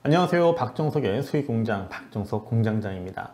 안녕하세요. 박정석의 수익공장 박정석 공장장입니다.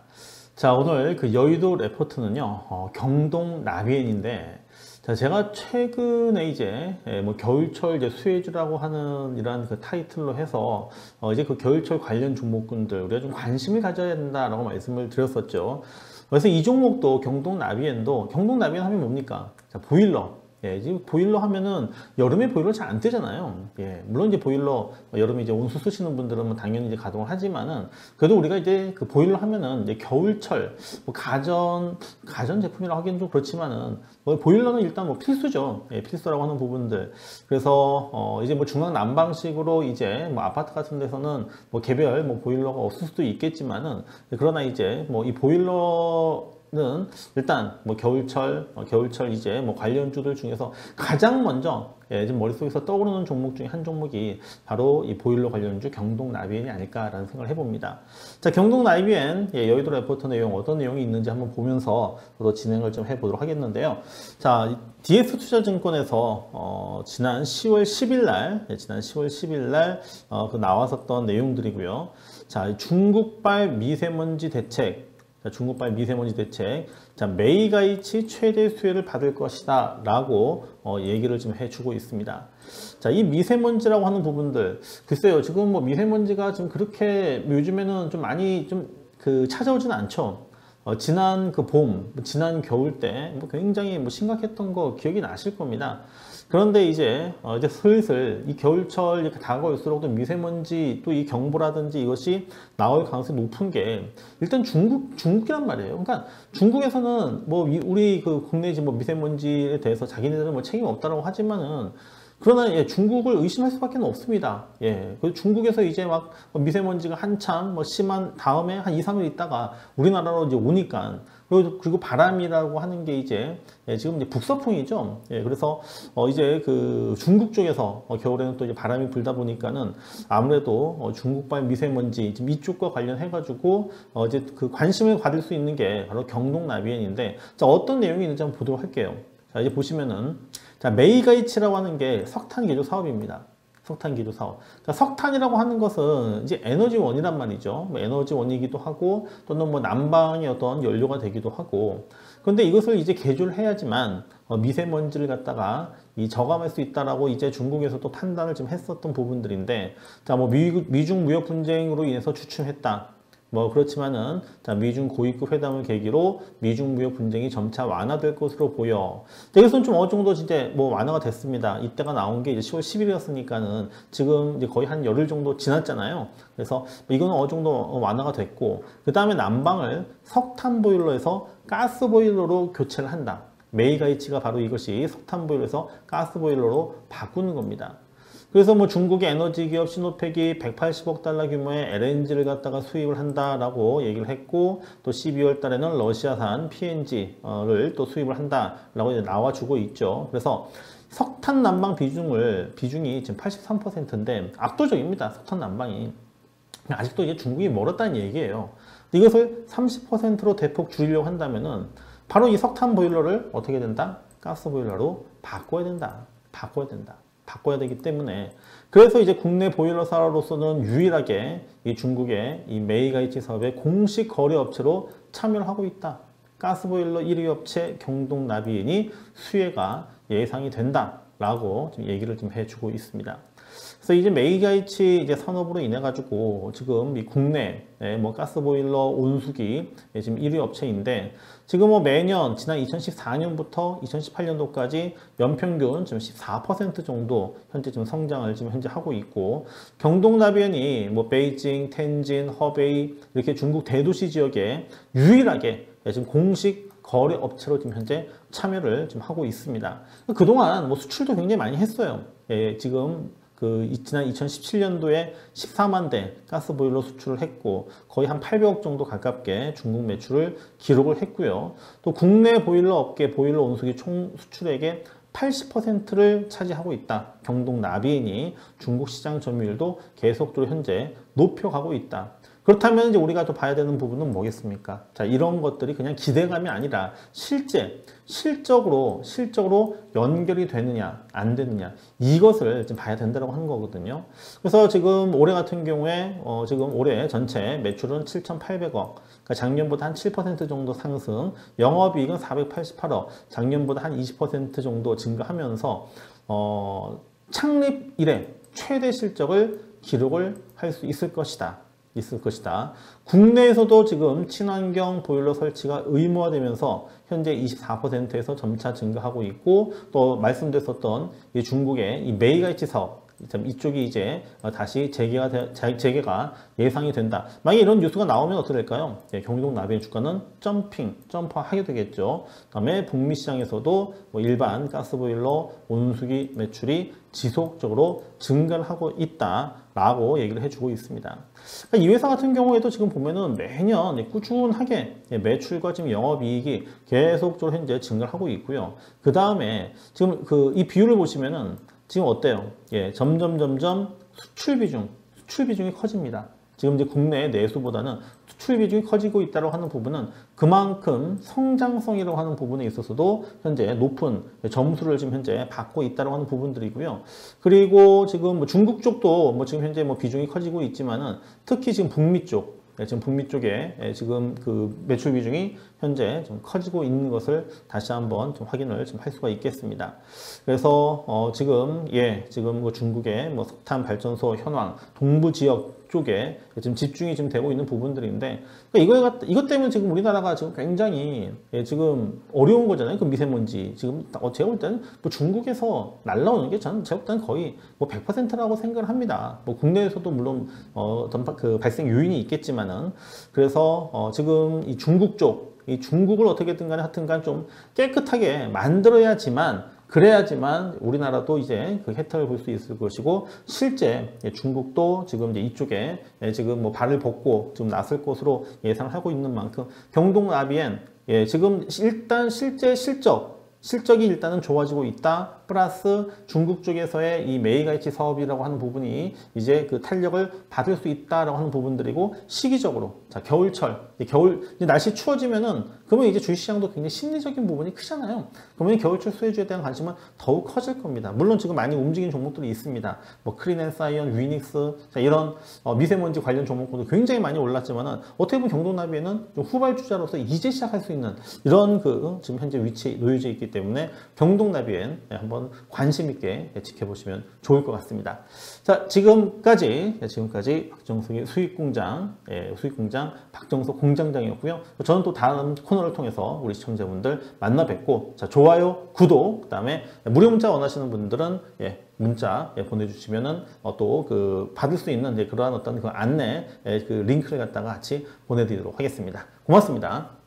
자, 오늘 그 여의도 레포트는요, 경동 나비엔인데, 자, 제가 최근에 이제 뭐 겨울철 이제 수혜주라고 하는 이러한 그 타이틀로 해서 이제 그 겨울철 관련 종목군들 우리가 좀 관심을 가져야 된다라고 말씀을 드렸었죠. 그래서 이 종목도 경동 나비엔도 경동 나비엔 하면 뭡니까? 자, 보일러. 예, 지금 보일러 하면은 여름에 보일러 잘 안 뜨잖아요. 예, 물론 이제 보일러 여름에 이제 온수 쓰시는 분들은 뭐 당연히 이제 가동을 하지만은 그래도 우리가 이제 그 보일러 하면은 이제 겨울철 뭐 가전 제품이라고 하기는 좀 그렇지만은 뭐 보일러는 일단 뭐 필수죠. 예, 필수라고 하는 부분들. 그래서 이제 뭐 중앙 난방식으로 이제 뭐 아파트 같은 데서는 뭐 개별 뭐 보일러가 없을 수도 있겠지만은 그러나 이제 뭐 이 보일러 는 일단 뭐 겨울철 이제 뭐 관련주들 중에서 가장 먼저 지금 머릿속에서 떠오르는 종목 중에 한 종목이 바로 이 보일러 관련주 경동 나비엔이 아닐까라는 생각을 해봅니다. 자, 경동 나비엔 여의도 레포트 내용 어떤 내용이 있는지 한번 보면서 또 진행을 좀 해보도록 하겠는데요. 자, DS투자증권에서 지난 10월 10일 날 그 나왔었던 내용들이고요. 자, 중국발 미세먼지 대책. 중국발 미세먼지 대책, 자, 메이가이치 최대 수혜를 받을 것이다 라고 얘기를 좀 해주고 있습니다. 자, 이 미세먼지라고 하는 부분들, 글쎄요, 지금 뭐 미세먼지가 좀 그렇게 요즘에는 좀 많이 좀 찾아오지는 않죠. 지난 그 봄, 지난 겨울 때 뭐 굉장히 뭐 심각했던 거 기억이 나실 겁니다. 그런데 이제 슬슬 이 겨울철 이렇게 다가올수록 또 미세먼지 또 이 경보라든지 이것이 나올 가능성이 높은 게 일단 중국이란 말이에요. 그러니까 중국에서는 뭐 우리 그 국내 뭐 미세먼지에 대해서 자기네들은 뭐 책임 없다라고 하지만은 그러나 중국을 의심할 수밖에 없습니다. 그 중국에서 이제 막 미세먼지가 한참 뭐 심한 다음에 한 2, 3일 있다가 우리나라로 이제 오니까 그리고 바람이라고 하는 게 이제 지금 이제 북서풍이죠. 그래서 이제 그 중국 쪽에서 겨울에는 또 이제 바람이 불다 보니까는 아무래도 중국발 미세먼지 지금 이쪽과 관련해 가지고 이제 그 관심을 받을 수 있는 게 바로 경동 나비엔인데, 자, 어떤 내용이 있는지 한번 보도록 할게요. 자, 이제 보시면은 자, 메이가이치라고 하는 게 석탄 개조 사업입니다. 석탄 개조 사업. 그러니까 석탄이라고 하는 것은 이제 에너지원이란 말이죠. 뭐 에너지원이기도 하고 또는 뭐 난방의 어떤 연료가 되기도 하고. 그런데 이것을 이제 개조를 해야지만 미세먼지를 갖다가 저감할 수 있다라고 이제 중국에서 또 판단을 좀 했었던 부분들인데, 자, 뭐 미중 무역 분쟁으로 인해서 주춤했다. 뭐 그렇지만은 자, 미중 고위급 회담을 계기로 미중 무역 분쟁이 점차 완화될 것으로 보여. 이것은 좀 어느 정도 이제 뭐 완화가 됐습니다. 이때가 나온 게 이제 10월 10일이었으니까는 지금 이제 거의 한 열흘 정도 지났잖아요. 그래서 이거는 어느 정도 완화가 됐고, 그 다음에 난방을 석탄 보일러에서 가스 보일러로 교체를 한다. 메이가이치가 바로 이것이 석탄 보일러에서 가스 보일러로 바꾸는 겁니다. 그래서 뭐 중국의 에너지 기업 시노펙이 180억 달러 규모의 LNG를 갖다가 수입을 한다라고 얘기를 했고, 또 12월 달에는 러시아산 PNG를 또 수입을 한다라고 이제 나와주고 있죠. 그래서 석탄 난방 비중이 지금 83%인데 압도적입니다. 석탄 난방이. 아직도 이제 중국이 멀었다는 얘기예요. 이것을 30%로 대폭 줄이려고 한다면은 바로 이 석탄 보일러를 어떻게 된다? 가스 보일러로 바꿔야 된다. 바꿔야 되기 때문에, 그래서 이제 국내 보일러사로서는 유일하게 이 중국의 이 메이가이치 사업의 공식 거래 업체로 참여를 하고 있다. 가스보일러 1위 업체 경동 나비엔이 수혜가 예상이 된다라고 지금 얘기를 좀 해주고 있습니다. 그래서 이제 메이가이치 이제 산업으로 인해 가지고 지금 이 국내 뭐 가스보일러 온수기 지금 1위 업체인데, 지금 뭐 매년 지난 2014년부터 2018년도까지 연평균 지금 14% 정도 현재 지금 성장을 지금 현재 하고 있고, 경동나비엔이 뭐 베이징, 텐진, 허베이 이렇게 중국 대도시 지역에 유일하게 지금 공식 거래 업체로 지금 현재 참여를 지금 하고 있습니다. 그동안 뭐 수출도 굉장히 많이 했어요. 지금 지난 2017년도에 14만 대 가스보일러 수출을 했고, 거의 한 800억 정도 가깝게 중국 매출을 기록을 했고요. 또 국내 보일러 업계 보일러 온수기 총 수출액의 80%를 차지하고 있다. 경동 나비엔이 중국 시장 점유율도 계속적으로 현재 높여가고 있다. 그렇다면 이제 우리가 또 봐야 되는 부분은 뭐겠습니까? 자, 이런 것들이 그냥 기대감이 아니라 실적으로 연결이 되느냐, 안 되느냐, 이것을 좀 봐야 된다고 하는 거거든요. 그래서 지금 올해 같은 경우에, 지금 올해 전체 매출은 7,800억, 그러니까 작년보다 한 7% 정도 상승, 영업이익은 488억, 작년보다 한 20% 정도 증가하면서, 창립 이래 최대 실적을 기록을 할 수 있을 것이다. 국내에서도 지금 친환경 보일러 설치가 의무화되면서 현재 24%에서 점차 증가하고 있고, 또 말씀드렸었던 이 중국의 이 메이가이치 사업, 이쪽이 이제 다시 재개가 예상이 된다. 만약에 이런 뉴스가 나오면 어떻게 될까요? 경동나비의 주가는 점프하게 되겠죠. 그다음에 북미 시장에서도 뭐 일반 가스보일러 온수기 매출이 지속적으로 증가를 하고 있다라고 얘기를 해주고 있습니다. 그러니까 이 회사 같은 경우에도 지금 보면은 매년 꾸준하게 매출과 지금 영업이익이 계속적으로 현재 증가를 하고 있고요. 그 다음에 지금 이 비율을 보시면은 지금 어때요? 점점 수출 비중이 커집니다. 지금 이제 국내 내수보다는 수출 비중이 커지고 있다고 하는 부분은 그만큼 성장성이라고 하는 부분에 있어서도 현재 높은 점수를 지금 현재 받고 있다고 하는 부분들이고요. 그리고 지금 뭐 중국 쪽도 뭐 지금 현재 뭐 비중이 커지고 있지만은 특히 지금 북미 쪽에 지금 그 매출 비중이 현재 좀 커지고 있는 것을 다시 한번 좀 확인을 좀 할 수가 있겠습니다. 그래서 지금 그 중국의 뭐 석탄 발전소 현황 동부 지역 쪽에 지금 집중이 지금 되고 있는 부분들인데, 그러니까 이것 때문에 지금 우리나라가 지금 굉장히 지금 어려운 거잖아요. 그 미세먼지 지금 제가 볼 때는 뭐 중국에서 날라오는 게 제가 볼 때는 거의 뭐 100%라고 생각을 합니다. 뭐 국내에서도 물론 어떤 그 발생 요인이 있겠지만은, 그래서 지금 이 중국을 어떻게든 간에 하여튼간 좀 깨끗하게 그래야지만 우리나라도 이제 그 혜택을 볼 수 있을 것이고, 실제 중국도 지금 이제 이쪽에 지금 뭐 발을 볶고 좀 나설 것으로 예상을 하고 있는 만큼 경동나비엔 지금 일단 실제 실적이 일단은 좋아지고 있다. 플러스 중국 쪽에서의 이 메이가이치 사업이라고 하는 부분이 이제 그 탄력을 받을 수 있다라고 하는 부분들이고, 시기적으로 자 겨울 이제 날씨 추워지면은 그러면 이제 주식시장도 굉장히 심리적인 부분이 크잖아요. 그러면 겨울철 수혜주에 대한 관심은 더욱 커질 겁니다. 물론 지금 많이 움직이는 종목들이 있습니다. 뭐 크린앤사이언, 위닉스 이런 미세먼지 관련 종목들도 굉장히 많이 올랐지만은 어떻게 보면 경동나비에는 좀 후발주자로서 이제 시작할 수 있는 이런 지금 현재 위치에 놓여져 있기 때문에 경동나비엔 한번 관심 있게 지켜보시면 좋을 것 같습니다. 자, 지금까지 박정석의 수익공장 박정석 공장장이었고요. 저는 또 다음 코너를 통해서 우리 시청자분들 만나 뵙고, 자, 좋아요, 구독, 그다음에 무료 문자 원하시는 분들은 문자 보내주시면은 또 받을 수 있는 그러한 어떤 그 안내 그 링크를 갖다가 같이 보내드리도록 하겠습니다. 고맙습니다.